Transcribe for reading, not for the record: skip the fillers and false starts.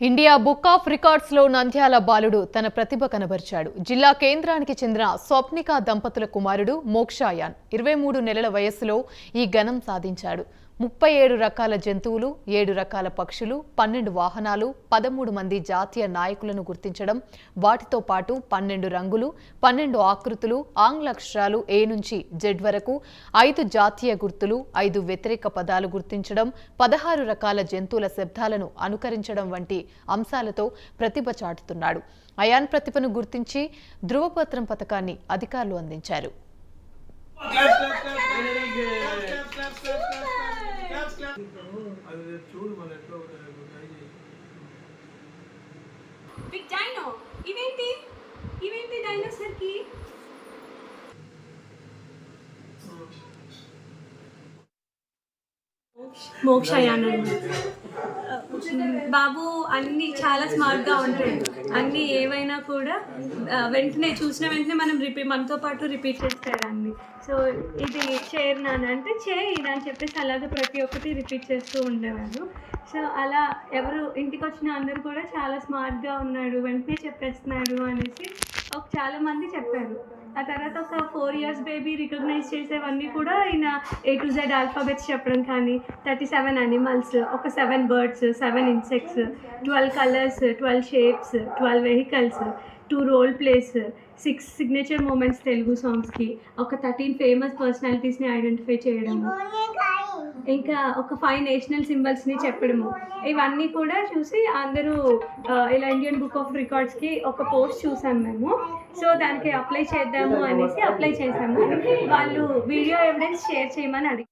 India book of records లో నంద్యాల బాలుడు తన ప్రతిభ కనబరిచాడు. జిల్లా కేంద్రానికి చెందిన స్వప్నిక దంపతుల కుమారుడు మోక్షాయాన్ 23 నెలల వయస్సులో ఈ ఘనం సాధించాడు. 37 రకాల జంతువులు, 7 రకాల పక్షులు, 12 వాహనాలు, 13 మంది జాతీయ నాయకులను గుర్తించడం, వాటితో పాటు 12 రంగులు, 12 ఆకృతులు, ఆంగ్ల అక్షరాలు ఏ నుంచి జెడ్ వరకు, 5 జాతీయ గుర్తులు, 5 వ్యతిరేక పదాలు గుర్తించడం, 16 రకాల జంతువుల శబ్దాలను అనుకరించడం వంటి అంశాలతో ప్రతిభ చాటుతున్నాడు. అయాన్ ప్రతిభను గుర్తించి ధృవపత్రం పథకాన్ని అధికారులు అందించారు. బిగ్ డైనో ఇవేంటి డైనోసార్ కి మోక్షయాన్ బాబు అన్ని చాలా స్మార్ట్గా ఉంటాడు. అన్ని ఏవైనా కూడా వెంటనే చూసిన వెంటనే మనతో పాటు రిపీట్ చేస్తాడు అన్ని. సో ఇది చైర్ నాన్న అంటే ఇది అని చెప్పేసి అలాగే ప్రతి ఒక్కటి రిపీట్ చేస్తూ ఉండేవారు. సో అలా ఎవరు ఇంటికి వచ్చిన అందరూ కూడా చాలా స్మార్ట్గా ఉన్నాడు, వెంటనే చెప్పేస్తున్నాడు అనేసి చాలామంది చెప్పారు. ఆ తర్వాత ఒక 4 years బేబీ రికగ్నైజ్ చేసేవన్నీ కూడా ఆయన A to Z ఆల్ఫాబెట్స్ చెప్పడం కానీ, 37 animals, ఒక 7 birds, 7 insects, 12 colours, 12 shapes, 12 vehicles, 2 role plays, 6 signature moments Telugu సాంగ్స్కి, ఒక 13 ఫేమస్ పర్సనాలిటీస్ని ఐడెంటిఫై చేయడము, ఇంకా ఒక 5 నేషనల్ సింబల్స్ని చెప్పడము. ఇవన్నీ కూడా చూసి అందరూ ఇలా ఇండియన్ బుక్ ఆఫ్ రికార్డ్స్కి ఒక పోస్ట్ చూసాము మేము. సో దానికి అప్లై చేద్దాము అనేసి అప్లై చేసాము. వాళ్ళు వీడియో ఎవిడెన్స్ షేర్ చేయమని అడిగారు.